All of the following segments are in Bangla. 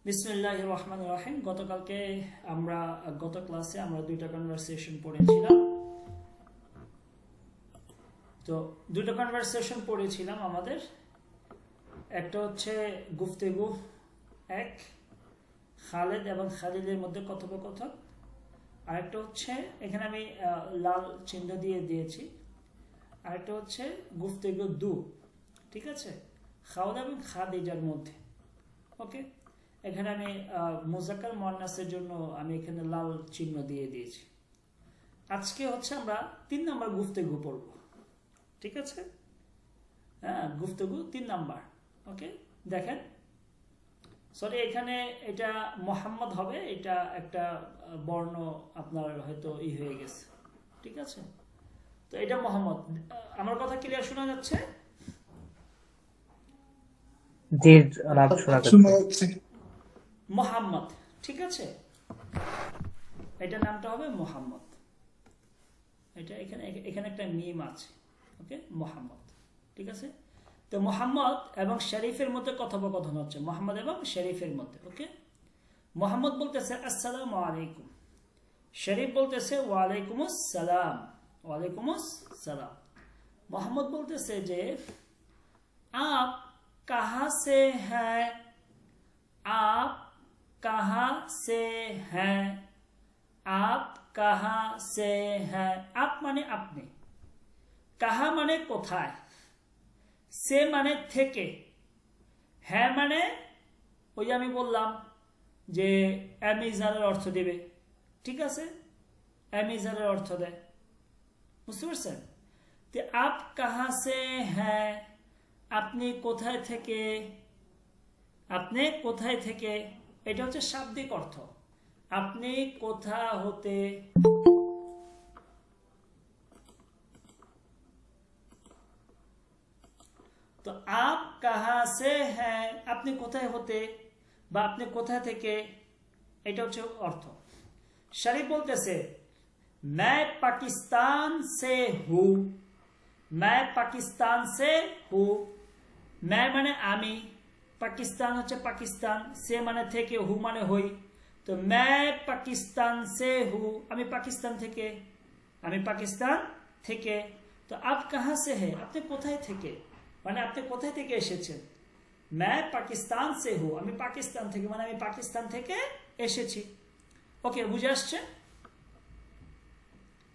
বিসমিল্লাহির রহমানির রহিম। গত ক্লাসে আমরা দুইটা কনভারসেশন পড়েছিলাম। আমাদের একটা হচ্ছে গুফতেগু এক, খালেদ এবং খালিদের মধ্যে কথোপকথন। আরেকটা হচ্ছে এখানে আমি লাল চিহ্ন দিয়ে দিয়েছি। আরেকটা হচ্ছে গুফতেগু দু, ঠিক আছে, খাওয়াদ এবং খাদিজার মধ্যে। ওকে, এখানে আমি মুজাক্কার মুয়ান্নাসের জন্য আমি এখানে লাল চিহ্ন দিয়ে দিয়েছি। আজকে হচ্ছে আমরা 3 নাম্বার গুফতেগু পড়ব, ঠিক আছে। হ্যাঁ, গুফতেগু 3 নাম্বার। ওকে, দেখেন, সরি এখানে এটা মোহাম্মদ হবে, এটা একটা বর্ণ আপনার হয়তো হয়ে গেছে, ঠিক আছে। তো এটা মোহাম্মদ। আমার কথা ক্লিয়ার শোনা যাচ্ছে? জি, শোনা যাচ্ছে। মোহাম্মদ, ঠিক আছে, এটা নামটা হবে মোহাম্মদ। এটা এখানে একটা মিম আছে। ওকে, মোহাম্মদ, ঠিক আছে। তো মোহাম্মদ এবং শরীফের মধ্যে কথোপকথন হচ্ছে, মোহাম্মদ এবং শরীফের মধ্যে। ওকে, মোহাম্মদ বলতেছে আসসালামু আলাইকুম, শরীফ বলতেছে ওয়ালাইকুমুস সালাম। ওয়ালাইকুমুস সালাম। মোহাম্মদ বলতেছে যে आप कहाँ से हैं, आप कहाँ से हैं, आप कहाँ से हैं। आप माने আপনি, কাহা মানে কোথায়, সে মানে থেকে, হ্যাঁ মানে ওই আমি বললাম যে অ্যামিজারের অর্থ দেবে, ঠিক আছে, অ্যামিজারের অর্থ দেয়, বুঝতে পারছেন। তো আপ কাহা সে হ্যাঁ, আপনি কোথায় থেকে, আপনি কোথায় থেকে, এটা হচ্ছে শাব্দিক অর্থ। আপনি কোথা হতে, তো আপ কাহা সে হ্যাঁ, আপনি কোথায় হতে বা আপনি কোথা থেকে, এটা হচ্ছে অর্থ। শরীফ বলতেছে मैं पाकिस्तान से हूँ, मैं पाकिस्तान से हूँ। मैं মানে আমি, পাকিস্তান হচ্ছে পাকিস্তান, সে মানে থেকে, হু মানে হই। তো मैं पाकिस्तान से हूँ, আমি পাকিস্তান থেকে, আমি পাকিস্তান থেকে। তো आप कहाँ से है, আপনি কোথায় থেকে, মানে আপনি কোথায় থেকে এসেছেন। मैं पाकिस्तान से हूँ, আমি পাকিস্তান থেকে, মানে আমি পাকিস্তান থেকে এসেছি। ওকে, বুঝে আসছে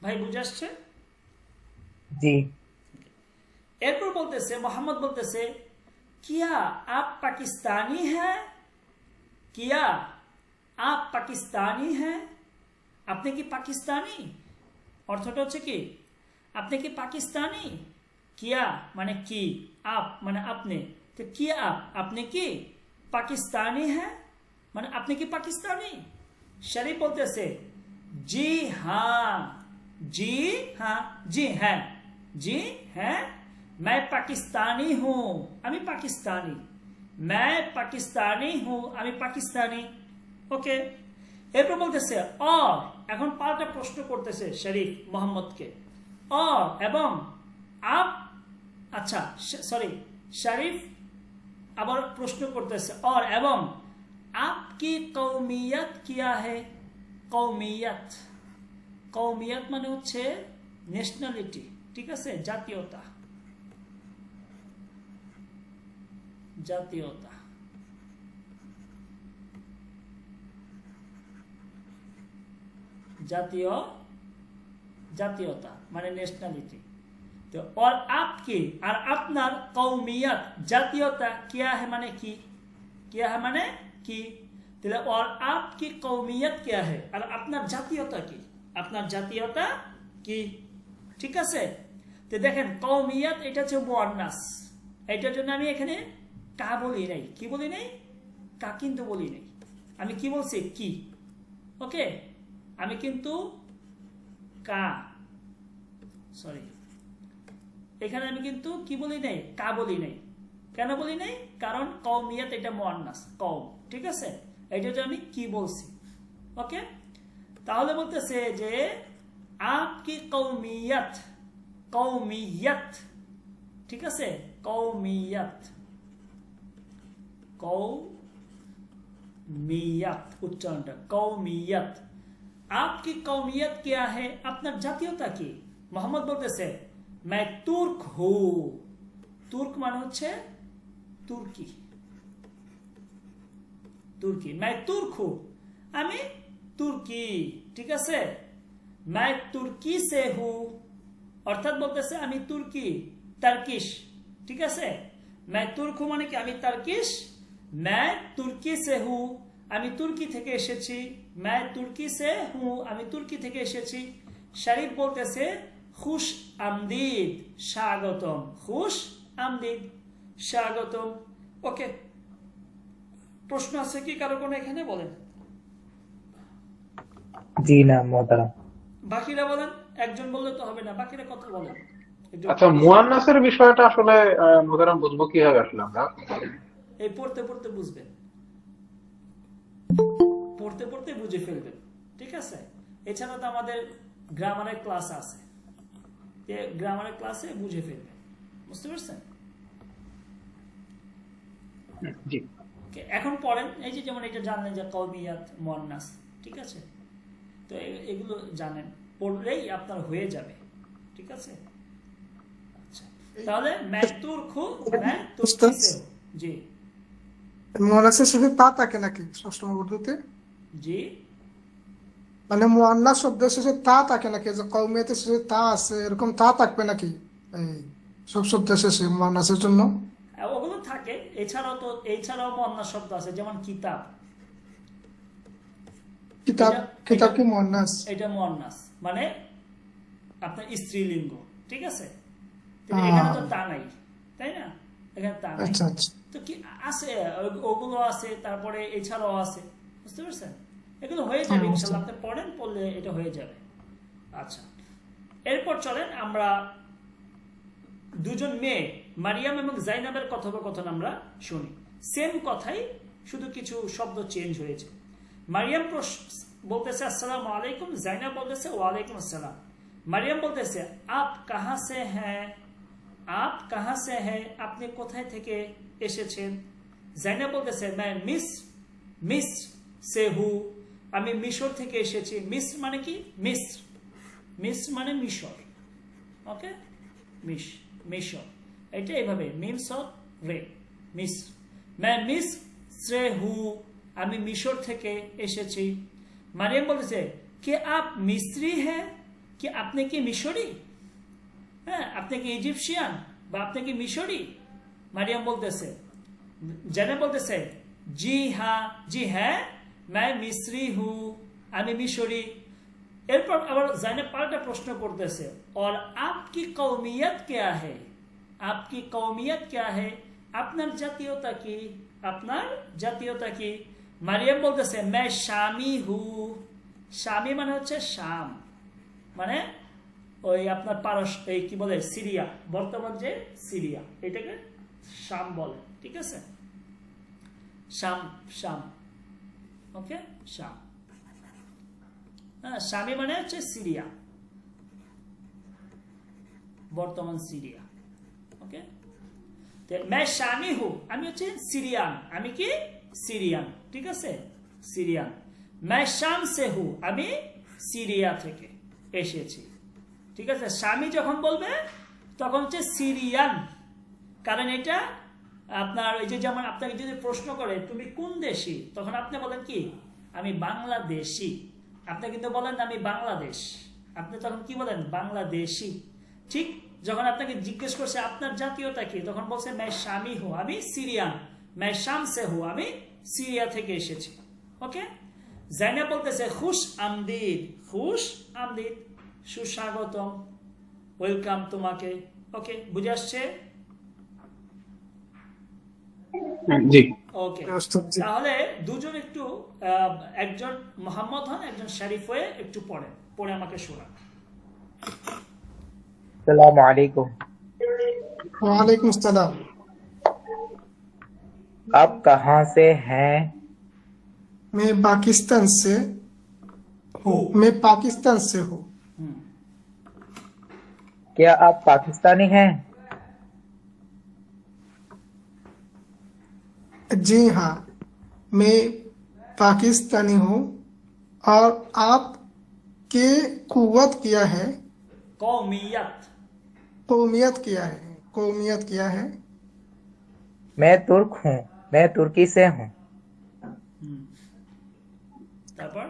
ভাই, বুঝে আসছে? জি। এরপর বলতেছে মোহাম্মদ বলতেছে কিয়া আপ পাকিস্তানি হ্যাঁ, কিয়া আপ পাকিস্তানি হ্যাঁ, আপনি কি পাকিস্তানি। অর্থটা হচ্ছে কি, আপনি কি পাকিস্তানি। কিয়া মানে কি, আপ মানে আপনি, তো কিয়া আপ আপনি কি পাকিস্তানি হ্যাঁ, মানে আপনি কি পাকিস্তানি। শরীফ বলতেছে জি হ্যাঁ, जी हाँ, जी है, जी है, मैं पाकिस्तानी हूँ, আমি পাকিস্তানি, मैं पाकिस्तानी हूँ, আমি পাকিস্তানি। ওকে, এরপর বলতেছে और, এখন পাল্টা প্রশ্ন করতেছে শরীফ মোহাম্মদকে, और এবং आप, আচ্ছা সরি, শরীফ আবার প্রশ্ন করতেছে और এবং आपकी कौमियत क्या है। কৌমিয়ত, কৌমিয়ত মানে হচ্ছে ন্যাশনালিটি, ঠিক আছে, জাতীয়তা, জাতীয়তা, জাতীয়, জাতীয়তা মানে ন্যাশনালিটি। তো और आपकी, আর আপনার কৌমিয়ত জাতীয়তা, কিয়া है মানে কি, কিয়া है মানে কি, তাহলে और आपकी কৌমিয়ত क्या है, আর আপনার জাতীয়তা কি, আপনার জাতীয়তা কি, ঠিক আছে। তো দেখেন কওমিয়াত এটা হচ্ছে মুয়ান্নাস, এটার জন্য আমি এখানে কা বলি নাই, কি বলি নাই, কা কিন্তু বলি নাই, আমি কি বলছি কি। ওকে, আমি কিন্তু কা, সরি, এখানে আমি কিন্তু কি বলি নাই, কা বলি নাই। কেন বলি নাই, কারণ কওমিয়াত এটা মুয়ান্নাস, কওম, ঠিক আছে, এটা জন্য আমি কি বলছি। ওকে, তাহলে বলতেছে যে আপকি কৌমিয়ত, কৌমিয়ত, ঠিক আছে, কৌমিয়ত, কৌমিয়ত। মিয়াত উচ্চারণটা কওমিয়াত। आपकी কওমিয়াত क्या है, আপনার জাতীয়তা কি? মোহাম্মদ বলতেছে मैं তুর্ক हूं। তুর্ক মানে হচ্ছে তুর্কি, তুর্কি। मैं তুর্ক हूं, আমি তুর্কি, ঠিক আছে। मैं তুর্কি से हूं, অর্থাৎ বলতেছে আমি তুর্কি, টার্কিশ, ঠিক আছে। मैं তুর্ক हूं মানে কি আমি টার্কিশ। मैं তুর্কি से हूं, আমি তুর্কি থেকে এসেছি। मैं তুর্কি से हूं, আমি তুর্কি থেকে এসেছি। শরীফ বলতেছে খুশ আমদিদ, স্বাগতম। খুশ আমদিদ, স্বাগতম। ওকে, প্রশ্ন আছে কি কারো কোনো এখানে? বলেন। জি না মোহতারাম। বাকিরা বলেন, একজন বললে তো হবে না, বাকিরা কথা বলেন। আচ্ছা, মুয়ান্নাসের বিষয়টা আসলে মোহতারাম বুঝবো কিভাবে আসলে আমরা? এই পড়তে পড়তে বুঝবেন, পড়তে পড়তে বুঝে ফেলবেন, ঠিক আছে। এছাড়া তো আমাদের গ্রামারের ক্লাস আছে, গ্রামারের ক্লাসে বুঝে ফেলবেন, বুঝতে পারছেন? জি। এখন পড়েন। এই যে যেমন এটা জানলেন যে কওমিয়াত মুয়ান্নাস, ঠিক আছে। তো এগুলো জানেন, পড়লেই আপনার হয়ে যাবে, ঠিক আছে। আচ্ছা, তাহলে मैं तुर्क हूं, मैं तुर्की से हूं। জি মুয়ান্নাসের সাথে তা থাকে নাকি সবসময় উর্দুতে? জি, মানে মুয়ান্নাস শব্দের শেষে তা থাকে নাকি? যে কওমিয়াতের শেষে তা আছে, এরকম তা থাকবে নাকি এই সব শব্দের শেষে মুয়ান্নাসের জন্য? ওগুলো থাকে। এছাড়াও মুয়ান্নাস শব্দ আছে, যেমন কিতাব। কিতাব, কিতাব কি মুয়ান্নাস? এটা মুয়ান্নাস মানে আপনার স্ত্রীলিঙ্গ, ঠিক আছে। এখানে তো তা নাই, তাই না? এখানে তা নাই। আচ্ছা আচ্ছা, তো কি আছে, ওগুলো আছে, তারপরে এছাড়াও আছে, বুঝতে পারছেন? এগুলো হয়ে যাবে ইনশাআল্লাহ, আপনি পড়েন, পড়লে এটা হয়ে যাবে। আচ্ছা, এরপর চলেন আমরা দুজন মেয়ে মারিয়াম এবং জাইনাবের কথোপকথন আমরা শুনি। সেম কথাই, শুধু কিছু শব্দ চেঞ্জ হয়েছে। মারিয়াম বলতেছে আসসালামু আলাইকুম, জাইনাব বলতেছে ওয়ালাইকুম আসসালাম। মারিয়াম বলতেছে আপ কাহা সে হ্যাঁ, আপ কাহা সে হ্যাঁ, আপনি কোথায় থেকে এসেছেন। জাইনাব বলতেছে मैं মিস্র সে হু, আমি মিশর থেকে এসেছি। মিস্র মানে কি? মিস্র, মিস্র মানে মিশর, ওকে। মিশর, এটা এইভাবে মিম সদ রে, মিস্র। मैं মিস্র সে হু, আমি মিশর থেকে এসেছি। মারিয়াম বলতেছে কে আপ মিস্রি হ্যাঁ, কি আপনি কি মিশরি? হ্যাঁ, আপনি কি ইজিপশিয়ান বা আপনি কি মিশরি? মারিয়াম বলতেছে, জাইনাব বলতেছে জি হ্যাঁ, জি হ্যাঁ, मैं মিস্রি হু, আমি মিশরি। এরপর আবার জাইনাব পাল্টা প্রশ্ন করতেছে और आपकी कौमियत क्या है, आपकी कौमियत क्या है, আপনার জাতীয়তা কি, আপনার জাতীয়তা কি? মারিয়াম বলতেছে मैं শামি হু, শামি মানে হচ্ছে শাম, মানে ওই আপনার পারস, এই কি বলে সিরিয়া, বর্তমান যে সিরিয়া, এটাকে শাম বলে, ঠিক আছে। শাম, শাম, ওকে, শাম। হ্যাঁ, শামি মানে হচ্ছে সিরিয়া, বর্তমান সিরিয়া, ওকে। मैं শামি হু, আমি হচ্ছে সিরিয়ান, আমি কি সিরিয়ান, ঠিক আছে, সিরিয়ান। मैं শাম সে হু, আমি সিরিয়া থেকে এসেছি, ঠিক আছে। শামি যখন বলবে তখন হচ্ছে সিরিয়ান, কারণ এটা আপনার এই যে যেমন আপনাকে যদি প্রশ্ন করে তুমি কোন দেশি, তখন আপনি বলেন কি আমি বাংলাদেশি। আপনি কিন্তু বলেন আমি বাংলাদেশ, আপনি তখন কি বলেন বাংলাদেশি। ঠিক যখন আপনাকে জিজ্ঞেস করছে আপনার জাতীয়তা কি, তখন বলছে मैं শামি হু, আমি সিরিয়ান। मैं শাম সে হু, আমি সিরিয়া থেকে এসেছি, ওকে। জাইনাব বলতেছে খুশ আমদিদ, খুশ আমদিদ, সুস্বাগতম, ওয়েলকাম তোমাকে, ওকে। বুঝে আসছে? জি, ওকে। তাহলে দুজন একটু একজন মোহাম্মদ হন, একজন শরীফ হয়ে একটু পড়েন, পড়ে আমাকে শোনান। আসসালামু আলাইকুম। ওয়ালাইকুম আসসালাম। आप कहाँ से हैं? मैं पाकिस्तान से हूँ, मैं पाकिस्तान से हूँ। क्या आप पाकिस्तानी हैं? जी हाँ, मैं पाकिस्तानी हूँ और आपके कुव्वत क्या है, कौमियत कौमियत क्या है, कौमियत क्या है। मैं तुर्क हूँ, मैं तुर्की से हूँ। তারপর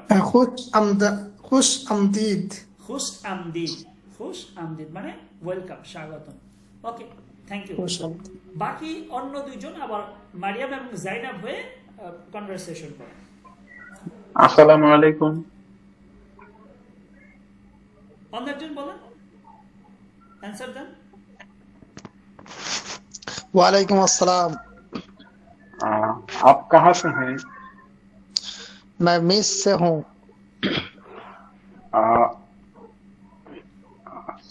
खुश आमदीद। খুশ আমদিদ, খুশ আমদিদ মানে ওয়েলকাম, স্বাগতম। ওকে, থ্যাংক ইউ। खुश आमदीद। বাকি অন্য দুইজন আবার মারিয়াম এবং জাইনাব হয়ে কনভারসেশন করে। আসসালামু আলাইকুম। অন্য একজন বলেন, অ্যান্সার দেন। वालेकुम अस्सलाम। आप कहाँ से हैं? मैं मिस से हूँ।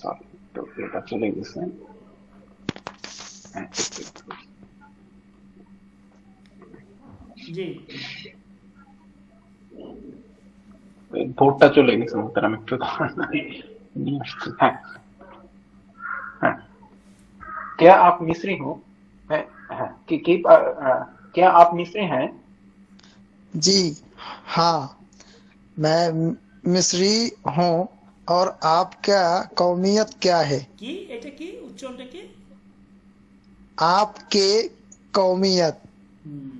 सॉरी, तो এটা চলে গেছে। জি, ভোটটা চলে গেছে, ভোটটা আমি একটু নিয়ে আসছি। হ্যাঁ হ্যাঁ, क्या आप मिस्री हो? हाँ, क्या आप मिस्री हैं? जी हाँ, मैं मिस्री हूँ। और आपका कौमियत क्या है? কি এটা কি উচ্চারণটা কি? आपके कौमियत। হুম,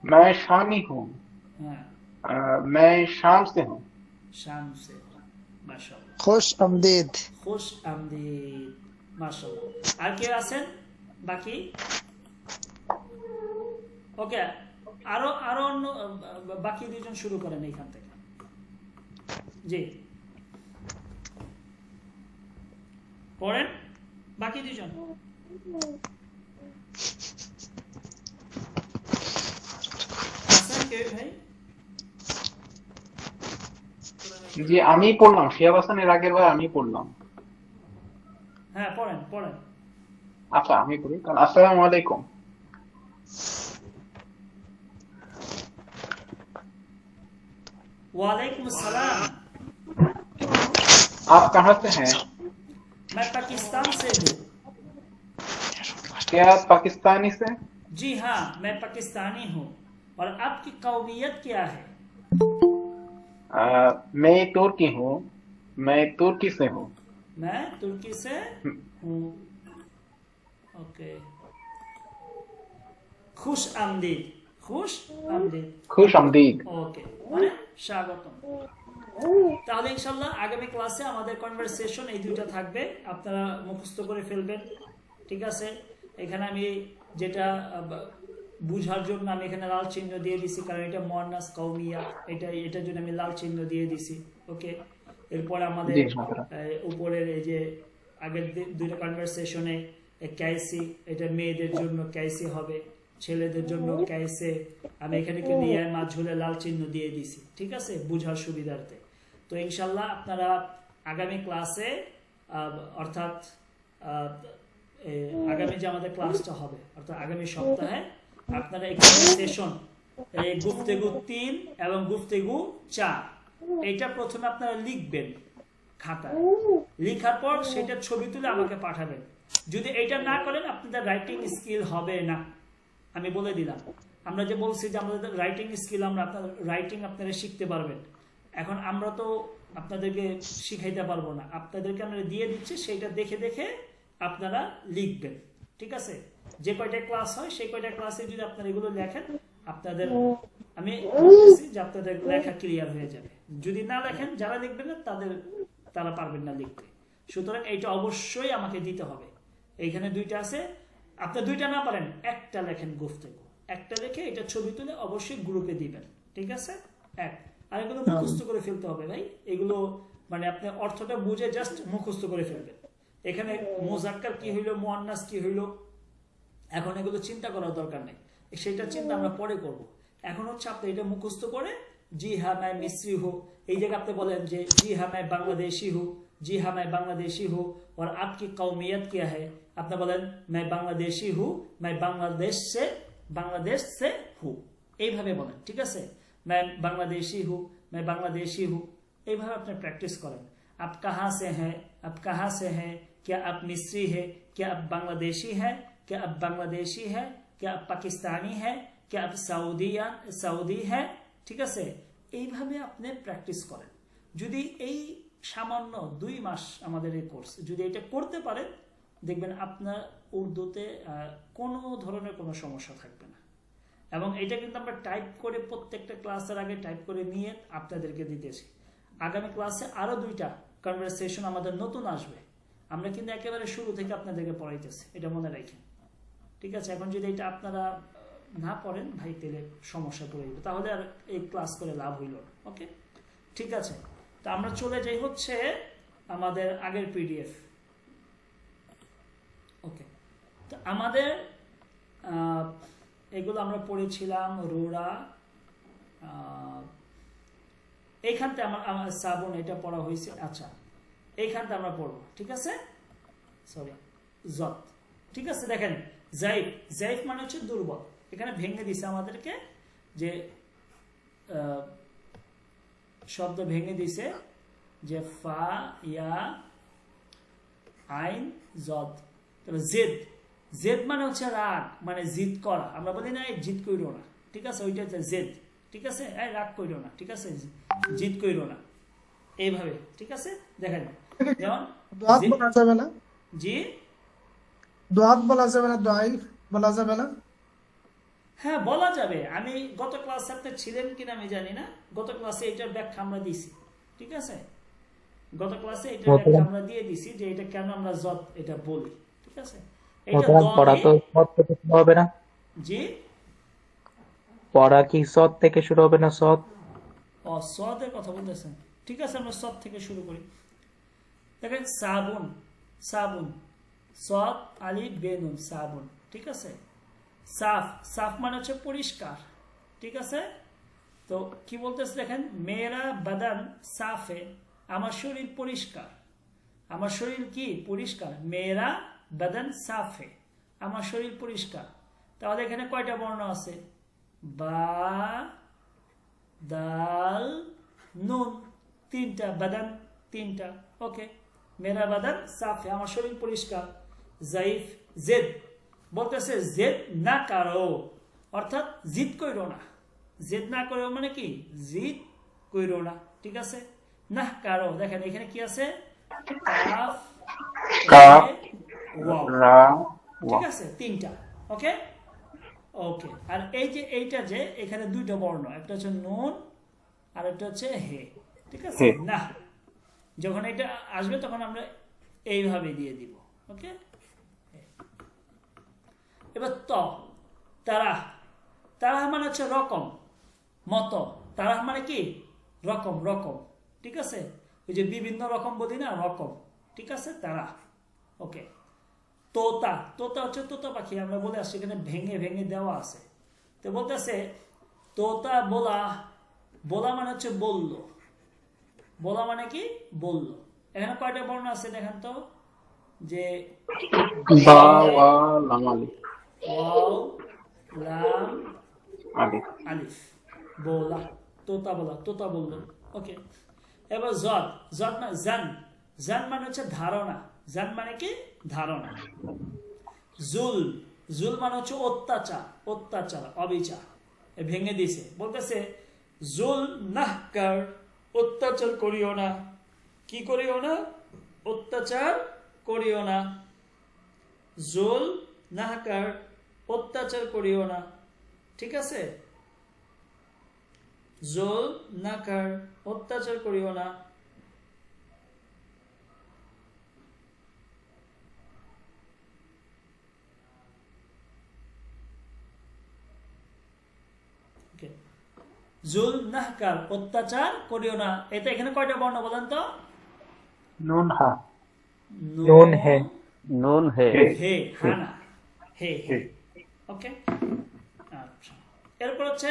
मैं शामी हूँ। হ্যাঁ, मैं शाम से हूँ। শাম সে, মাশাআল্লাহ। खुश आमदीद। খুশ আমদিদ, মাশাআল্লাহ। আর কেউ আছেন বাকি? ওকে, আরো আরো অন্য বাকি দুজন শুরু করেন এইখান থেকে। জি, পড়েন বাকি দুজন। আছেন কেউ ভাই? জি, আমি পড়লাম, শিহাব হাসানের আগের বার আমি পড়লাম। হ্যাঁ, পড়েন পড়েন। আচ্ছা, আমি পড়ি। কারণ আসসালামু আলাইকুম। वालेकुम सलाम। आप कहाँ से हैं? मैं पाकिस्तान से हूँ। क्या आप पाकिस्तानी से? जी हाँ, मैं पाकिस्तानी हूँ। और आपकी कौमियत क्या है? मैं तुर्की हूँ, मैं तुर्की से हूँ। मैं तुर्की से हूँ। ओके, खुश आमदीद, खुश आमदीद। खुश आमदीद। ওকে, মানে স্বাগতম। তাহলে ইনশাআল্লাহ আগামী ক্লাসে আমাদের কনভারসেশন এই দুইটা থাকবে, আপনারা মুখস্থ করে ফেলবেন। ঠিক আছে, এখানে আমি যেটা বুঝার জন্য আমি এখানে লাল চিহ্ন দিয়ে দিছি, কারণ এটা মুয়ান্নাস কওমিয়া, এটার জন্য আমি লাল চিহ্ন দিয়ে দিছি। ওকে, এরপর আমাদের জি, মাশাআল্লাহ। উপরের এই যে আগের দুইটা কনভারসেশনে ক্যাইসি, এটা মেয়েদের জন্য ক্যাইসি হবে, ছেলেদের জন্য ক্যাইসে আমি এখানে কিন্তু ইয়া মাঝুলে লাল চিহ্ন দিয়ে দিছি। ঠিক আছে, বুঝার সুবিধার্থে। তো ইনশাল্লাহ আপনারা আগামী ক্লাসে অর্থাৎ আগামী যে আমাদের ক্লাসটা হবে অর্থাৎ আগামী সপ্তাহে আপনারা এখানে সেশন গুফতেগু 3 এবং গুফতেগু 4 এটা প্রথমে আপনারা লিখবেন খাতায়, লিখার পর সেটা ছবি তুলে আমাকে পাঠাবেন। যদি এটা না করেন আপনাদের রাইটিং স্কিল হবে না, আমি বলে দিলাম। আমরা যে বলছি যে আমাদের রাইটিং স্কিল, আমরা আপনাদের রাইটিং আপনারা শিখতে পারবেন। এখন আমরা তো আপনাদেরকে শিখাইতে পারবো না, আপনাদেরকে আমরা দিয়ে দিচ্ছি, সেইটা দেখে দেখে আপনারা লিখবেন। ঠিক আছে, যে কয়টা ক্লাস হয় সেই কয়টা ক্লাসে যদি আপনারা এগুলো লেখেন, আপনাদের আমি বলতেছি যে আপনাদের লেখা ক্লিয়ার হয়ে যাবে। যদি না লেখেন, যারা লিখবেন না তারা পারবেন না লিখতে। সুতরাং এইটা অবশ্যই আমাকে দিতে হবে। এইখানে দুইটা আছে, আপনি দুইটা না পারেন একটা লেখেন, গুফতেগু একটা লিখে এটা ছবি তুলে অবশ্যই গ্রুপে দিবেন। ঠিক আছে, আর এগুলো মুখস্থ করে ফেলতে হবে ভাই। এগুলো মানে আপনি অর্থটা বুঝে জাস্ট মুখস্থ করে ফেলবেন। এখানে মুজাক্কার কি হইলো, মুয়ান্নাস কি হইলো, এখন এগুলো চিন্তা করার দরকার নেই, সেটা চিন্তা আমরা পরে করব। এখন হচ্ছে আপনি এটা মুখস্থ করে জি হ্যাঁ मैं मिस्री हूँ, এই জায়গায় আপনি बलें যে जी हाँ मैं बांग्लादेशी हूँ, जी हाँ मैं बांग्लादेशी हूँ। और आपकी कौमियत क्या है, আপনি বলেন मैं बांग्लादेशी हूँ, मैं बांग्लादेश से हूँ, এইভাবে বলেন। ঠিক আছে, मैं बांग्लादेशी हूँ, मैं बांग्लादेशी हूँ, এইভাবে আপনি প্র্যাকটিস করেন। आप कहाँ से हैं, आप कहाँ से हैं, क्या आप मिस्री है, क्या आप बांग्लादेशी है, क्या आप बांग्लादेशी है, क्या आप पाकिस्तानी है, কি আপ সৌদি হ্যাঁ, ঠিক আছে। এইভাবে আপনি প্র্যাকটিস করেন। যদি এই সামান্য 2 মাস আমাদের এই কোর্স যদি এটা করতে পারেন, দেখবেন আপনার উর্দুতে কোনো ধরনের কোনো সমস্যা থাকবে না। এবং এটা কিন্তু আমরা টাইপ করে প্রত্যেকটা ক্লাসের আগে টাইপ করে নিয়ে আপনাদেরকে দিতেছি। আগামী ক্লাসে আরো 2টা কনভারসেশন আমাদের নতুন আসবে। আমরা কিন্তু একেবারে শুরু থেকে আপনাদেরকে পড়াইতেছি, এটা মনে রাখেন, ঠিক আছে। এখন যদি এটা আপনারা না পড়েন ভাই, তাহলে সমস্যা পড়ে যাবে, তাহলে আর এই ক্লাস করে লাভ হইল না। ওকে, ঠিক আছে। তো আমরা চলে যাই হচ্ছে আমাদের আগের পিডিএফ। ওকে, তো আমাদের এগুলো আমরা পড়েছিলাম রোড়া, এইখানতে আমার সাবুন এটা পড়া হয়েছে। আচ্ছা, এইখানতে আমরা পড়বো, ঠিক আছে। সরি, জত, ঠিক আছে। দেখেন জাইফ, জাইফ মানে হচ্ছে দুর্বল। এখানে ভেঙে দিছে আমাদেরকে, যে শব্দ ভেঙে দিছে, যে ফা ইয়া আইন জদ। তাহলে জেদ, জেদ মানে হচ্ছে রাগ, মানে জিদ করা। আমরা বলি না এই জিদ কইরো না, ঠিক আছে, ওইটা হচ্ছে জেদ, ঠিক আছে। এই রাগ কইরো না, ঠিক আছে, জিদ কইরো না, এইভাবে, ঠিক আছে। দেখেন যেমন দোয়াত বলা যাবে না, জি দোয়াত বলা যাবে না, দোয়াইন বলা যাবে না। হ্যাঁ বলা যাবে। আমি গত ক্লাসে আপনি ছিলেন কিনা আমি জানি না, গত ক্লাসে এটার ব্যাখ্যা আমরা দিছি, ঠিক আছে। গত ক্লাসে এটার ব্যাখ্যা আমরা দিয়ে দিছি, যে এটা কেন আমরা জত এটা বলি, ঠিক আছে। এটা পড়া তো সৎ থেকে শুরু হবে না? জি, পড়া কি সৎ থেকে শুরু হবে না? সৎ, ও সদের কথা বলতেছেন, ঠিক আছে, আমরা সৎ থেকে শুরু করি। দেখেন সাবুন, সাবুন, সৎ আলিফ বেনুন, সাবুন, ঠিক আছে। সাফ, সাফ মানে হচ্ছে পরিষ্কার, ঠিক আছে। তো কি বলতেছে দেখেন, মেরা বাদান সাফে, আমার শরীর পরিষ্কার, আমার শরীর কি পরিষ্কার। মেরা বাদান সাফে, আমার শরীর পরিষ্কার। তাহলে এখানে কয়টা বর্ণ আছে? বা, দাল, নুন, 3টা, বাদান 3টা। ওকে, মেরা বাদান সাফে, আমার শরীর পরিষ্কার। জাইফ, জেদ, বলতেছে জেদ না কারো, অর্থাৎ জিদ কইরো না। জেদ না করো মানে কি, জিদ কইরো না, ঠিক আছে। না কারো, দেখেন এখানে কি আছে, কাফ, কাফ, ওয়াও, রা, ঠিক আছে, 3টা। ওকে, ওকে। আর এই যে এইটা যে এখানে 2টা বর্ণ, একটা হচ্ছে নুন আর একটা হচ্ছে হে, ঠিক আছে। হে। না, যখন এটা আসবে তখন আমরা এইভাবে দিয়ে দিব। ওকে, এবার তারা, তারা মানে হচ্ছে রকম, মতো। তারা মানে কি, রকম, রকম, ঠিক আছে। ওই যে বিভিন্ন রকম বলি না, রকম, ঠিক আছে, তারা। ওকে, তোতা, তোতা হচ্ছে তোতা পাখি, আমরা বলে আসছি, এখানে ভেঙে ভেঙে দেওয়া আছে। তো বলতেছে তোতা বলা, বলা মানে হচ্ছে বলল, বলা মানে কি বলল। এখানে কয়টা বর্ণ আছে দেখেন তো, যে বা, ওয়া, লাম, আলিফ, ওয়াও, লাম, আলিফ। আলিফ, বলা, তোতা বলা, তোতা বলল। ওকে, এবার জদ, জদ মানে জান, জান মানে হচ্ছে ধারণা, জান মানে কি ধারণা। জুল, জুল মানে হচ্ছে অত্যাচার, অত্যাচার, অবিচার। ভেঙে দিছে, বলতেছে জুল নাহকার, অত্যাচার করিও না। কি করিও না? অত্যাচার করিও না। জুল নাহকার, অত্যাচার করিও না, ঠিক আছে। জুল নাহকার, অত্যাচার করিও না। জুল নাহকার, অত্যাচার করিও না। এটা এখানে কয়টা বর্ণ বলেন তো? নুন, হা, নুন হে, নুন হে, হে, হানা, হে, হে। ওকে, আচ্ছা। এরপর হচ্ছে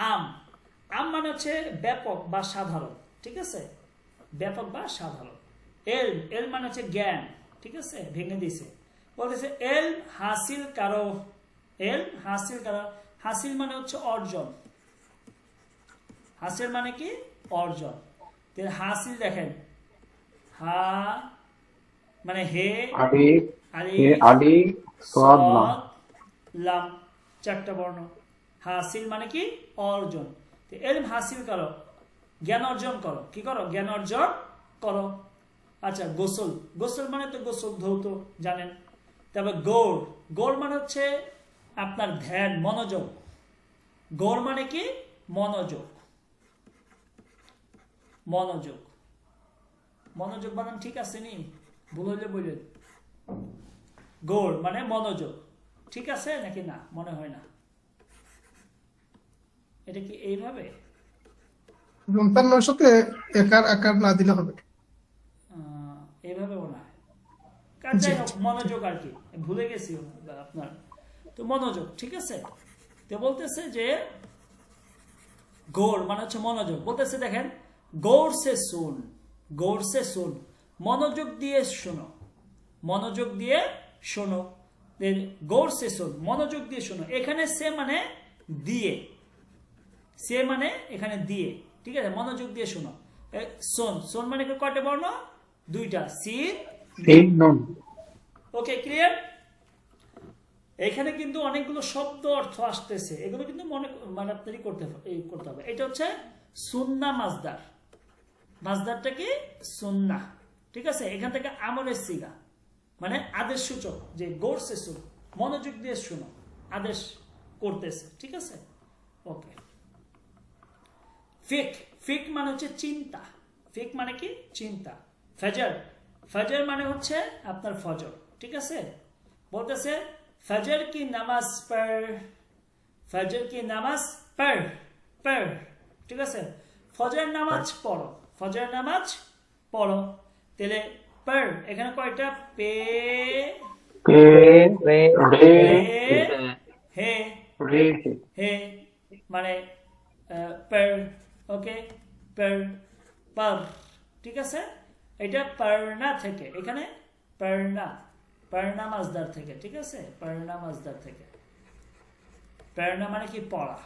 আম, আম মানে হচ্ছে ব্যাপক বা সাধারণ, ঠিক আছে, ব্যাপক বা সাধারণ। এল, এল মানে হচ্ছে জ্ঞান, ঠিক আছে, ভেঙে দিছে, বলতেছে এল হাসিল কারো, এল হাসিল কারো। হাসিল মানে হচ্ছে অর্জন, হাসিল মানে কি অর্জন। হাসিল দেখেন, হা মানে হে, আলিফ, হে, আলিফ, আলিফ, সাদ, লাম। লাম, 4টা বর্ণ, হাসিল মানে কি অর্জন। তো এলম হাসিল করো, জ্ঞান অর্জন করো। কি করো? জ্ঞান অর্জন করো। আচ্ছা, গোসল, গোসল মানে তো গোসল ধৌত জানেন। তারপর গৌড়, গৌড় মানে হচ্ছে আপনার ধ্যান, মনোযোগ। গৌড় মানে কি? মনোযোগ, মনোযোগ। মনোযোগ বানান ঠিক আছে নি? ভুল হইলে বললেন। গৌড় মানে মনোযোগ, ঠিক আছে নাকি না? মনে হয় না। এটা কি এইভাবে? এবং তার নয় সাথে একার আকার না দিলে হবে। এইভাবে মনে হয়। যাই হোক, মনোযোগ আর কি, ভুলে গেছি আপনার। তো মনোযোগ, ঠিক আছে। তো বলতেছে যে গৌড় মানে হচ্ছে মনোযোগ। বলতেছে দেখেন, গৌড় সে শুন, গৌড় সে শুন, মনোযোগ দিয়ে শোনো, মনোযোগ দিয়ে শোনো। গৌড় সে শুন, মনোযোগ দিয়ে শোনো। এখানে সে মানে দিয়ে, সে মানে এখানে দিয়ে, ঠিক আছে। মনোযোগ দিয়ে শোনো। শোন, শোন মানে কয়টা বর্ণ? দুইটা, সিন নুন। ওকে, ক্লিয়ার? এখানে কিন্তু অনেকগুলো শব্দ অর্থ আসতেছে, এগুলো কিন্তু মানে আপনারই করতে হবে। এটা হচ্ছে সুন্না মাজদার, মাজদারটা কি? সুন্না, ঠিক আছে। এখান থেকে আমলের সিগা মানে আদেশ সূচক, যে গৌড় সে শুনো, মনোযোগ দিয়ে শুনো, আদেশ করতেছে, ঠিক আছে। ওকে, ফিক, ফিক মানে হচ্ছে চিন্তা, ফিক মানে কি? চিন্তা। ফজর, ফজর মানে হচ্ছে আপনার ফজর, ঠিক আছে। বলতেছে ফজর কি নামাজ পড়, ফজর কি নামাজ পড়, পড়, ঠিক আছে। ফজর নামাজ পড়ো, ফজর নামাজ পড়ো। তাহলে পড় এখানে কয়টা? পে, রে, রে, হে, রে, হে মানে পড়, ওকে, পড়, পর, ঠিক আছে। এটা পড়না থেকে, এখানে পড়না, পড়না মাজদার থেকে, ঠিক আছে। পড়না মাজদার থেকে। পড়না মানে কি? পড়া।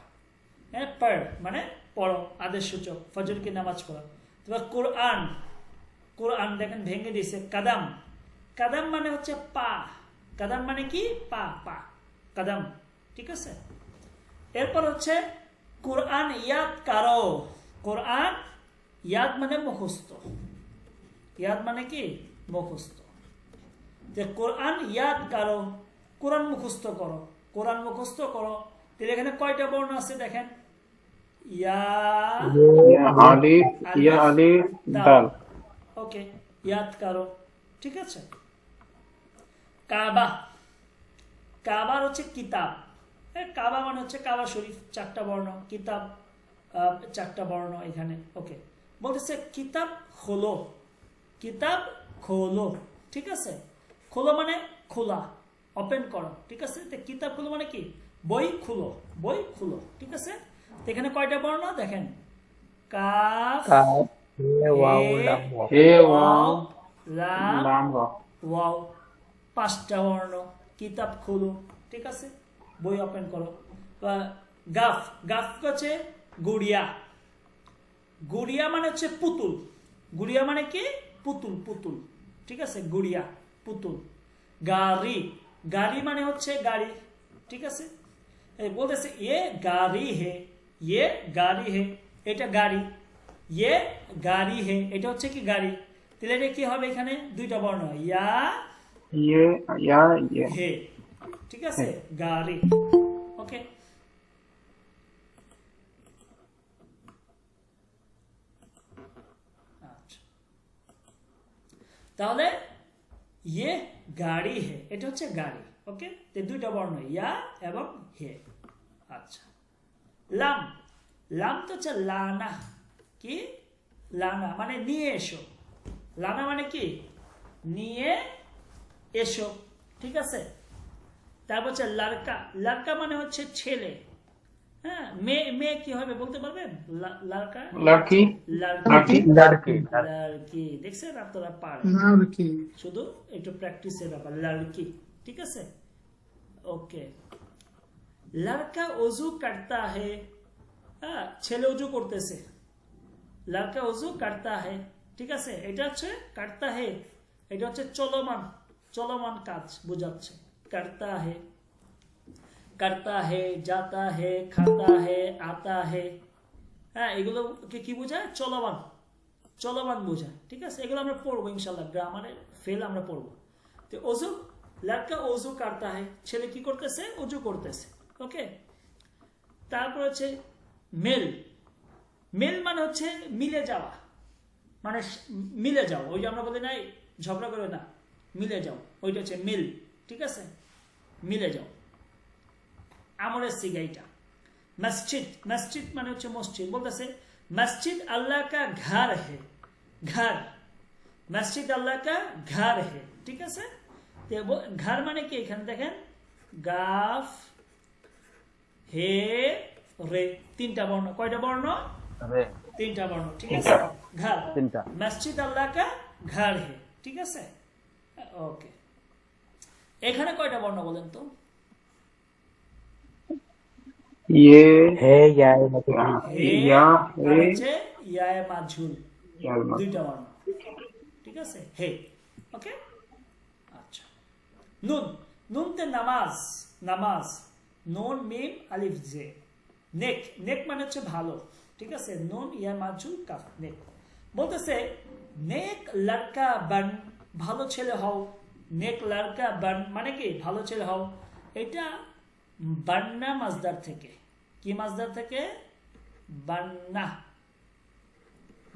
হ্যাঁ, পড় মানে পড়ো, আদেশ সূচক, ফজর কি নামাজ পড়ো। তোমার কোরআন, কোরআন দেখেন ভেঙে দিয়েছে, কাদাম, কাদাম মানে হচ্ছে পা, কাদাম মানে কি? পা, পা, কাদাম, ঠিক আছে। এরপর হচ্ছে কোরআন ইয়াদ কারো, কোরআন ইয়াদ মানে মুখস্থ, ইয়াদ মানে কি? মুখস্থ। যে কোরআন ইয়াদ কারো, কোরআন মুখস্থ করো, কোরআন মুখস্থ করো। তাহলে এখানে কয়টা বর্ণ আছে দেখেন? ইয়া, আলিফ, ইয়া আলিফ, দাল। ওকে, ইয়াদ কারো, ঠিক আছে। কাবা, কাবার হচ্ছে কিতাব। কাবা মানে হচ্ছে কাবা শরীফ, চারটা বর্ণ, কিতাব চারটা বর্ণ এখানে। ওকে, বলতেছে কিতাব খোলো, কিতাব খোলো, ঠিক আছে। খোলো মানে খোলা, ওপেন করো, ঠিক আছে। তো কিতাব খোলো মানে কি? বই খুলো, বই খুলো, ঠিক আছে। তো এখানে কয়টা বর্ণ দেখেন? কাফ, কাফ, হে, ওয়াও, লাম, ওয়া। হে, ওয়াও, ওয়াও, লাম, লাম, ওয়া। ওয়াও, পাঁচটা বর্ণ। কিতাব খুলো, ঠিক আছে, বই ওপেন করো। গাফ, গাফ হচ্ছে গুড়িয়া, গুড়িয়া মানে হচ্ছে পুতুল, গুড়িয়া মানে কি? পুতুল, পুতুল, ঠিক আছে, গুড়িয়া, পুতুল। গাড়ি, গাড়ি মানে হচ্ছে গাড়ি, ঠিক আছে। বলতেছে এ গাড়ি হে, এ গাড়ি হে, এটা গাড়ি, এ গাড়ি হে, এটা হচ্ছে কি? গাড়ি। তাহলে এটা কি হবে? এখানে দুইটা বর্ণ, ইয়া, ইয়ে, ইয়া, ইয়ে। হে, ঠিক আছে, গাড়ি। ওকে, আচ্ছা, তাহলে ইয়ে গাড়ি হে, এটা হচ্ছে গাড়ি। ওকে, তো দুইটা বর্ণ, ইয়া এবং হে। আচ্ছা, লাম, লাম তো হচ্ছে লানা, কি? লানা মানে নিয়ে এসো, লানা মানে কি? নিয়ে এসো, ঠিক আছে। তারপর হচ্ছে লাড়কা, লাড়কা মানে হচ্ছে ছেলে। হ্যাঁ, মেয়ে, মেয়ে কি হবে বলতে পারবেন? লাড়কা, লড়কি, লাড়কি, লড়কি, লাড়কি, দেখছেন আপনারা পারেন, না আর কি? শুধু একটু প্র্যাকটিসের ব্যাপার। লাড়কি, ঠিক আছে। ওকে, লড়কা ওযু করতা হে, হ্যাঁ, ছেলে ওযু করতেছে, লড়কা ওযু করতা হে, ঠিক আছে। এটা হচ্ছে করতা হে, এটা হচ্ছে চলমান, চলমান কাজ বোঝাচ্ছে, করতা হে। करता है, जाता है, खाता है, आता है। হ্যাঁ, এগুলোকে কি বোঝায়? চলমান, চলমান বোঝায়। ঠিক আছে, এগুলো আমরা পড়বো ইনশাল্লাহ, গ্রামারে ফেল আমরা পড়বো। তো অজু, লড়কা অজু করতা है, ছেলে কি করতেছে? অজু করতেছে। ওকে, তারপর হচ্ছে মেল। মেল মানে হচ্ছে মিলে যাওয়া, মানে মিলে যাও। ওই যে আমরা বলি নাই ঝগড়া করে না, মিলে যাও, ওইটা হচ্ছে মিল। ঠিক আছে, মিলে যাও। আমরের সিগাইটা মসজিদ, মসজিদ মানে হচ্ছে মসজিদ। বলতেছে মসজিদ আল্লাহ কা ঘর হে, ঘর, মসজিদ আল্লাহ কা ঘর হে। ঠিক আছে, ঘর মানে কি? এখানে দেখেন গাফ হে রে, তিনটা বর্ণ। কয়টা বর্ণ? তিনটা বর্ণ। ঠিক আছে, ঘর, মসজিদ আল্লাহ কা ঘর হে। ঠিক আছে, ওকে। এখানে কয়টা বর্ণ বলেন তো? ये है या है मतलब হে या আর হচ্ছে ইয়ায়ে মাজহুল, দুইটা বর্ণ। ঠিক আছে, হে। ওকে, আচ্ছা। নুন, নুনতে নামাজ, নামাজ, নুন মিম আলিফ জে। নেক, নেক মানে হচ্ছে ভালো। ঠিক আছে, নুন ইয়া মাজহুল কাফ, নেক। বলতেছে নেক লড়কা বন, ভালো ছেলে হও। নেক লড়কা বন মানে কি? ভালো ছেলে হও। এটা বান্না মাজদার থেকে। কি মাজদার থেকে? বান্না,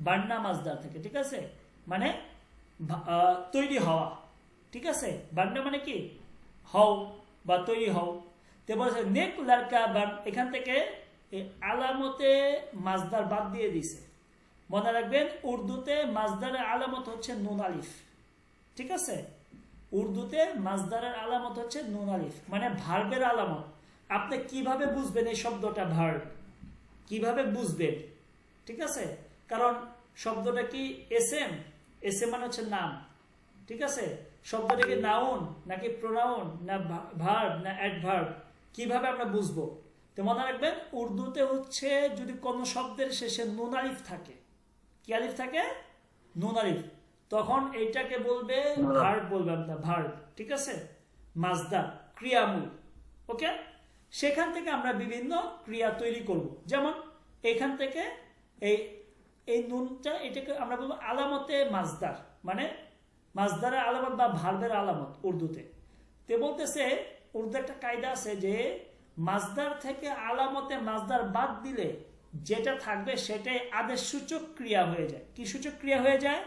বান্না মাজদার থেকে। ঠিক আছে, মানে তৈরি হওয়া। ঠিক আছে, বান্না মানে কি? হও বা তৈরি হও। তো বলছে নেক লড়কা বান, এখান থেকে আলামতে মাজদার বাদ দিয়ে দিছে। মনে রাখবেন, উর্দুতে মাজদারের আলামত হচ্ছে নুন আলিফ। ঠিক আছে, উর্দুতে মাজদারের আলামত হচ্ছে নুন আলিফ, মানে ভার্বের আলামত। আপনি কিভাবে বুঝবেন এই শব্দটা ভার্ব? কিভাবে বুঝবেন? ঠিক আছে, কারণ শব্দটা কি এসএম? এসএম মানে হচ্ছে নাম। ঠিক আছে, শব্দটা কি নাউন নাকি প্রোনাউন না ভার্ব না অ্যাডভার্ব? কিভাবে আমরা বুঝবো? তো মনে রাখবেন, উর্দুতে হচ্ছে যদি কোনো শব্দের শেষে নুন আলিফ থাকে, কি আলিফ থাকে? নুন আলিফ, তখন এইটাকে বলবে ভার্ব, বলবে আমরা ভার্ব। ঠিক আছে, মাজদার, ক্রিয়ামূল। ওকে, সেখান থেকে আমরা বিভিন্ন ক্রিয়া তৈরি করব। যেমন এখান থেকে এই নুনটা, এটাকে আমরা বলবো আলামতে মাজদার, মানে মাজদারের আলামত বা ভার্বের আলামত উর্দুতে। তে বলতেছে উর্দু একটা কায়দা আছে যে মাজদার থেকে আলামতে মাজদার বাদ দিলে যেটা থাকবে সেটাই আদেশ সূচক ক্রিয়া হয়ে যায়। কি সূচক ক্রিয়া হয়ে যায়?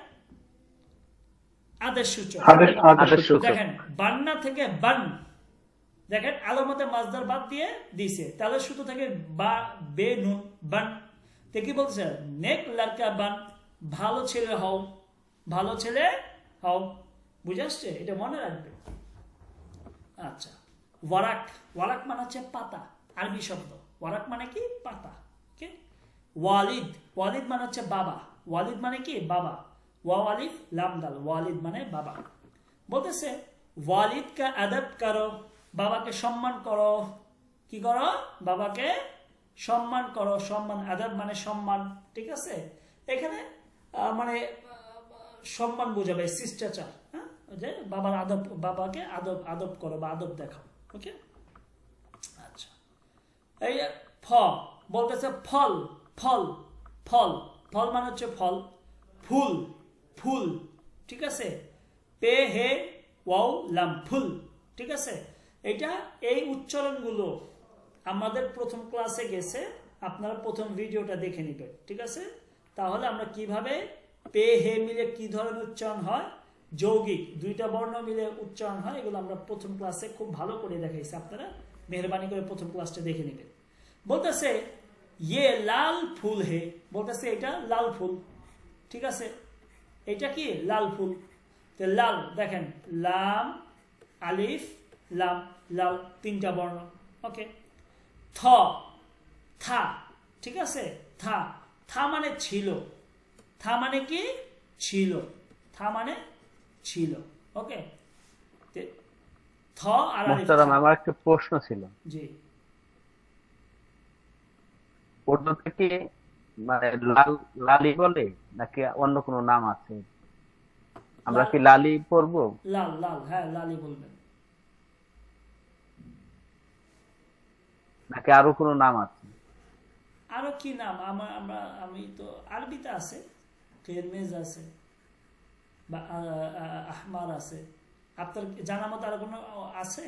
আদেশ সূচক। দেখেন বান্না থেকে বান, দেখেন আলামতে মাজদার বাদ দিয়ে দিছে, তাহলে শুধু থাকে বা বে নুন বান। তে কি বলছে? নেক লড়কা বান, ভালো ছেলে হও, ভালো ছেলে হও। বুঝে আসছে? এটা মনে রাখবে। আচ্ছা, ওয়ারাক, ওয়ারাক মানে হচ্ছে পাতা, আরবি শব্দ। ওয়ারাক মানে কি? পাতা। ওকে, ওয়ালিদ, ওয়ালিদ মানে হচ্ছে বাবা। ওয়ালিদ মানে কি? বাবা। ওয়া আলিফ লাম দাল, ওয়ালিদ মানে বাবা। বলতেছে ওয়ালিদ কা আদব করো, বাবাকে সম্মান করো। কি করো? বাবাকে সম্মান করো। সম্মান, আদব মানে সম্মান। ঠিক আছে, এখানে মানে সম্মান বোঝাবে, শিষ্টাচার। হ্যাঁ, যে বাবার আদব, বাবাকে আদব, আদব করো বা আদব দেখাও। ওকে, আচ্ছা। এই ফ, বলতেছে ফল, ফল, ফল, ফল মানে হচ্ছে ফল। ফুল, ফুল। ঠিক আছে, পে হে ওয়াও লাম, ফুল। ঠিক আছে, এটা এই উচ্চারণগুলো আমাদের প্রথম ক্লাসে গেছে, আপনারা প্রথম ভিডিওটা দেখে নেবেন। ঠিক আছে, তাহলে আমরা কিভাবে পে হে মিলে কি ধরনের উচ্চারণ হয়, যৌগিক দুইটা বর্ণ মিলে উচ্চারণ হয়, এগুলো আমরা প্রথম ক্লাসে খুব ভালো করে দেখাইছি। আপনারা মেহরবানি করে প্রথম ক্লাসটা দেখে নেবেন। বলতেছে ইয়ে লাল ফুল হে, বলতেছে এটা লাল ফুল। ঠিক আছে, এটা কি? লাল ফুল। তো লাল, দেখেন লাম আলিফ লাম, লাল, তিনটা বর্ণ। ওকে, থ, থা। ঠিক আছে, থা, থা মানে ছিল। থা মানে কি? ছিল। থা মানে ছিল। ওকে, থ আর আলিফ। আমার একটা প্রশ্ন ছিল, জি, উর্দুতে কি মানে লাল, লালি বলে নাকি অন্য কোনো নাম আছে? আমরা কি লালি পড়বো? লাল, লাল, হ্যাঁ লালি বলবেন। নাকি আরো কোনো নাম আছে? আরো কি নাম আমি তো আরবিতে আছে, কেরমেজ আছে বা আহমার আছে। আপনার জানা মতো আর কোনো আছে?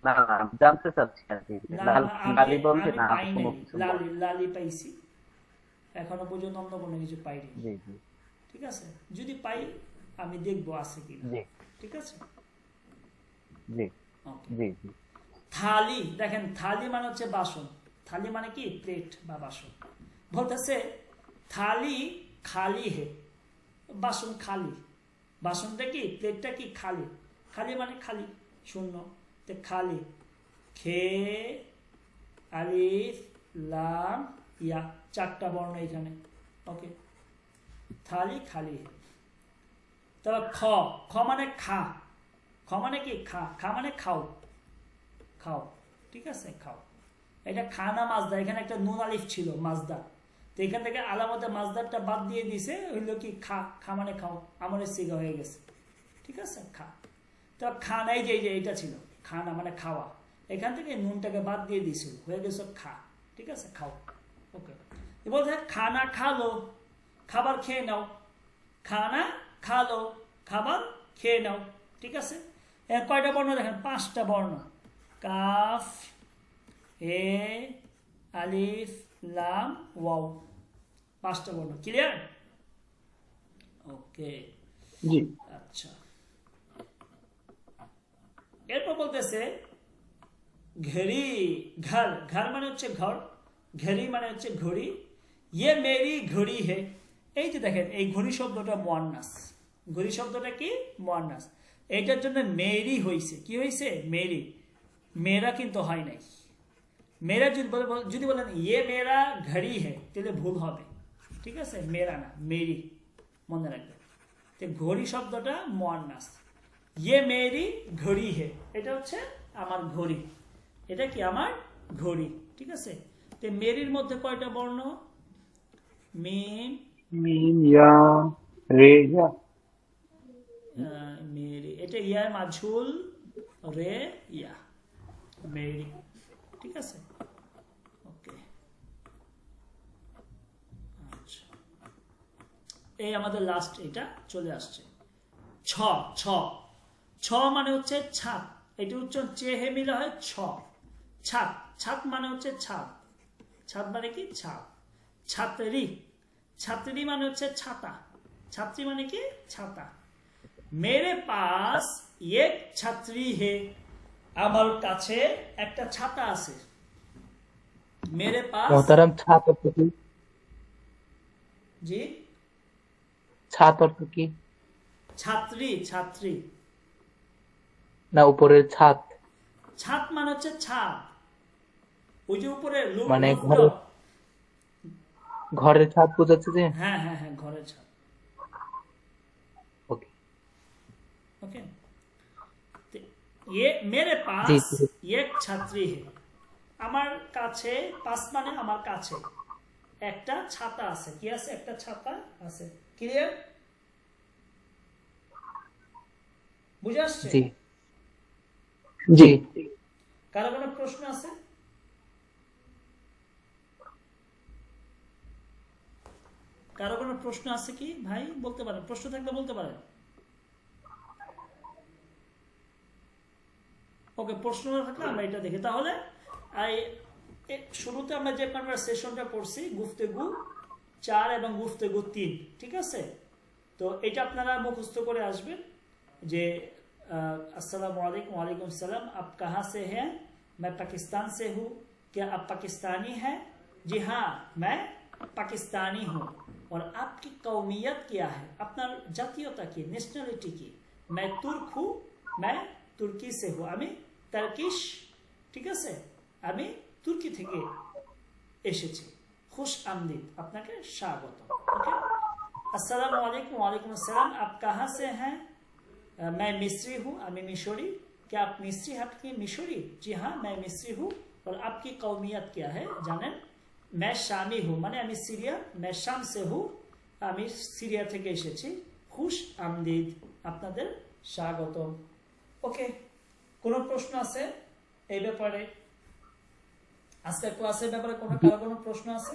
না না, আমি জানতে চাচ্ছি আর কি, না লাল না, আমি লালি বলতে আমি না পাই কোনো নাই। কিছু লালি লালি পাইছি, এখনো পর্যন্ত অন্য কোনো কিছু পাইনি। জি জি ঠিক আছে, যদি পাই আমি দেখবো আছে কিনা। জি ঠিক আছে, জি ওকে। জি জি থালি, দেখেন থালি মানে হচ্ছে বাসন। থালি মানে কি প্লেট বা বাসন। বলতেছে থালি খালি হে, বাসন খালি। বাসনটা কি, প্লেটটা কি খালি। খালি মানে খালি, শূন্য। তো খালি, খে আলিফ লাম ইয়া, চারটা বর্ণ এখানে। ওকে, থালি খালি হে। তারপর খ, খ মানে খা। খ মানে কি খা, খা মানে খাও, খাও। ঠিক আছে, খাও। এটা খানা মাজদা, এখানে একটা নুন আলিফ ছিল মাজদা, তো এখান থেকে আলামতে মাজদারটা বাদ দিয়ে দিছে, হইলো কি খা, খা মানে খাও, আমলের সিগা হয়ে গেছে। ঠিক আছে, খা। তো খানা, এই যে এটা ছিল খানা মানে খাওয়া, এখান থেকে নুনটাকে বাদ দিয়ে দিছিল, হয়ে গেছে খা। ঠিক আছে, খাও। ওকে, বলছে খানা খালো, খাবার খেয়ে নাও। খানা খালো, খাবার খেয়ে নাও। ঠিক আছে, এর কয়টা বর্ণ দেখেন, 5টা বর্ণ। কাফ হে আলিফ লাম ওয়াও, 5টা বর্ণ। ক্লিয়ার? ওকে, জি আচ্ছা। এরপর বলতেছে ঘড়ি, ঘর, ঘর মানে হচ্ছে ঘর, ঘড়ি মানে হচ্ছে ঘড়ি। ইয়ে মেরি ঘড়ি হে, এই যে দেখেন এই ঘড়ি শব্দটা মুয়ান্নাস। ঘড়ি শব্দটা কি মুয়ান্নাস, এইটার জন্য মেরি হইছে। কি হইছে? মেরি। মেরা কিন্তু হয় নাই। মেরা যদি বলেন ইয়ে মেরা ঘড়ি হে, তাহলে ভুল হবে। ঠিক আছে, মেরা না, মেরি, মনে রাখবেন। তো ঘড়ি শব্দটা মুয়ান্নাস। ইয়ে মেরি ঘড়ি হে, এটা হচ্ছে আমার ঘড়ি। এটা কি আমার ঘড়ি। ঠিক আছে, তো মেরির মধ্যে কয়টা বর্ণ? মিম, মিম ইয়া রে ইয়া। মেরি, এটা ইয়া মাঝুল, রে ইয়া, মেরি। ঠিক আছে, ওকে। আচ্ছা, এই আমাদের লাস্ট এটা চলে আসছে। ছ, ছ, ছ মানে হচ্ছে ছাদ। এটা হচ্ছে চেহে মিলা হয় ছ, ছাদ। ছাদ মানে হচ্ছে ছাদ। ছাদ মানে কি ছাদ। ছাত্রী, ছাত্রী মানে হচ্ছে ছাতা। ছাত্রী মানে কি ছাতা। মেরে পাস এক ছাত্রী হে, আমার কাছে একটা ছাতা আছে। মেরে পাস, मोहतरम छात अर्थ की? জি, छात अर्थ की? ছাত্রী, ছাত্রী। না উপরের ছাদ, ছাদ মানে হচ্ছে ছাদ, ওই যে উপরে মানে rooftop। ঘরের ছাদ বোঝাচ্ছে যে? হ্যাঁ হ্যাঁ হ্যাঁ, ঘরের ছাদ। ওকে ओके, तो ये मेरे জি पास জি एक छात्री है, আমার কাছে, পাস মানে আমার কাছে একটা ছাতা আছে। কি আছে? একটা ছাতা আছে। ক্লিয়ার? বুঝে আসছে? জি জি কারো কোনো প্রশ্ন আছে? কারো কোনো প্রশ্ন আছে কি ভাই? বলতে পারেন, প্রশ্ন থাকলে বলতে পারেন। ওকে, প্রশ্ন না থাকলে আমরা এটা দেখি তাহলে। শুরুতে আমরা যে কনভারসেশনটা করছি, গুফতেগু 4 এবং গুফতেগু 3, ঠিক আছে? তো এটা আপনারা মুখস্থ করে আসবেন যে अस्सलाम वालेकुम, वालेकुम सलाम, आप कहाँ से हैं? मैं पाकिस्तान से हूँ। क्या आप पाकिस्तानी हैं? जी हाँ, मैं पाकिस्तानी हूँ। और आपकी कौमियत क्या है? अपना जातीयता की, नेशनलिटी की? मैं तुर्क हूँ, मैं तुर्की से हूँ, আমি টার্কিশ। ঠিক আছে, আমি তুর্কি থেকে এসেছি। খুশ আমদিদ, আপনাকে স্বাগত। ওকে, আসসালামু আলাইকুম, ওয়ালাইকুম আসসালাম, आप कहाँ से हैं? मैं मिस्री हूँ, আমি मिशोरी। क्या आप मिस्री? आपकी मिशोरी? जी हाँ, मैं मिस्री हूँ। और आपकी कौमियत क्या है জানেন? मैं शामी हूँ, মানে আমি সিরিয়া। मैं शाम से हूँ, আমি সিরিয়া থেকে এসেছি। খুশ আমদিদ, আপনাদের স্বাগত। ওকে, কোনো প্রশ্ন আছে এই ব্যাপারে আজকের ক্লাসের ব্যাপারে কারো কোনো প্রশ্ন আছে?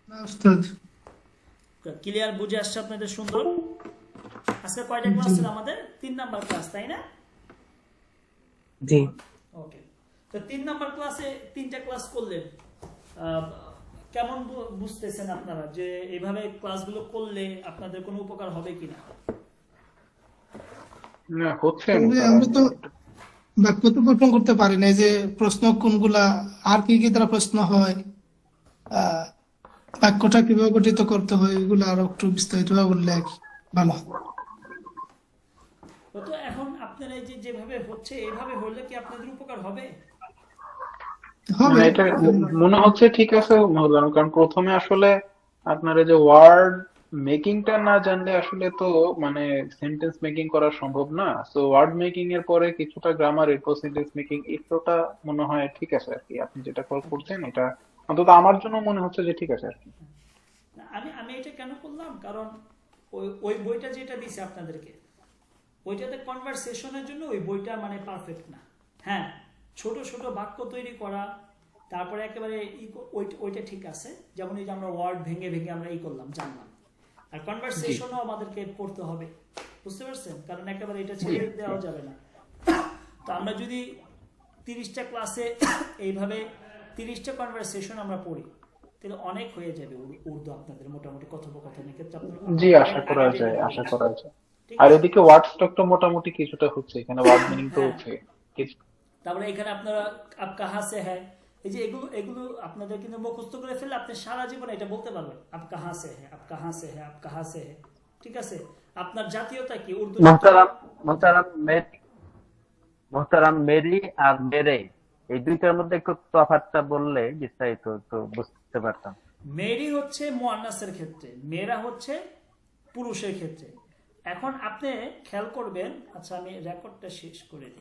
না উস্তাদ। ক্লিয়ার, বুঝে আসছে আপনাদের? সুন্দর। আজকে কয়টা ক্লাস ছিল আমাদের? 3 নাম্বার ক্লাস, তাই না? জি ওকে, তো 3 নাম্বার ক্লাসে 3টা ক্লাস করলেন। কেমন বুঝতেছেন আপনারা যে এইভাবে ক্লাসগুলো করলে আপনাদের কোনো উপকার হবে কিনা? না হচ্ছে তবে আমরা তো বাক্য তো গঠন করতে পারি না, এই যে প্রশ্ন কোনগুলা আর কি কি দ্বারা প্রশ্ন হয়, আহ বাক্যটা কিভাবে গঠিত করতে হয়, এগুলো আরো একটু বিস্তারিত ভাবে বললে আর কি ভালো হয়। তো এখন আপনারা এই যে যেভাবে হচ্ছে এইভাবে হলে কি আপনাদের উপকার হবে? হবে। এটা মনে হচ্ছে ঠিক আছে মহোদয়, কারণ প্রথমে আসলে আপনার এই যে ওয়ার্ড মেকিংটা না জানলে আসলে তো মানে সেন্টেন্স মেকিং করা সম্ভব না। সো ওয়ার্ড মেকিং এর পরে কিছুটা গ্রামার, এরপর সেন্টেন্স মেকিং, এগুলোটা মনে হয় ঠিক আছে আর কি। আপনি যেটা কল করছেন এটা অন্তত আমার জন্য মনে হচ্ছে যে ঠিক আছে আর কি। না, আমি এটা কেন করলাম, কারণ ওই বইটা যেটা দিছে আপনাদেরকে, ওইটাতে কনভারসেশনের জন্য ওই বইটা মানে পারফেক্ট না। হ্যাঁ, ছোট ছোট বাক্য তৈরি করা, তারপরে একেবারে ওইটা ঠিক আছে। যেমন এই যে আমরা ওয়ার্ড ভেঙে ভেঙে আমরা করলাম, জানলাম। আর কনভারসেশনও আমাদেরকে পড়তে হবে, বুঝতে পারছেন? কারণ একেবারে এটা ছেড়ে দেওয়া যাবে না। তো আমরা যদি 30টা ক্লাসে এইভাবে 30টা কনভারসেশন আমরা পড়ি, তাহলে অনেক হয়ে যাবে উর্দু আপনাদের মোটামুটি কথোপকথনের ক্ষেত্রে। আপনারা জি, আশা করা যায়, আশা করা যায়। ঠিক আর আছে? এদিকে ওয়ার্ড স্টক তো মোটামুটি কিছুটা হচ্ছে, এখানে ওয়ার্ড মিনিং তো হচ্ছে কিছু। তারপরে এখানে আপনারা আপ কাহা সে হ্যায়, এই যে এগুলো আপনাদের কিন্তু মুখস্থ করে ফেললে আপনি সারা জীবন এটা বলতে পারবেন, আপ কাহা সে হ্যায়, আপ কাহা সে হ্যায়, আপ কাহা সে হ্যায়। ঠিক আছে? আপনার জাতীয়তা কি? উর্দু মোহতারাম মেরি আর মেরে, এই দুইটার মধ্যে একটু তফাৎটা বললে বিস্তারিত একটু বুঝতে পারতাম। মেরি হচ্ছে মুয়ান্নাসের ক্ষেত্রে, মেরা হচ্ছে পুরুষের ক্ষেত্রে। এখন আপনি খেয়াল করবেন, আচ্ছা আমি রেকর্ডটা শেষ করে দিই।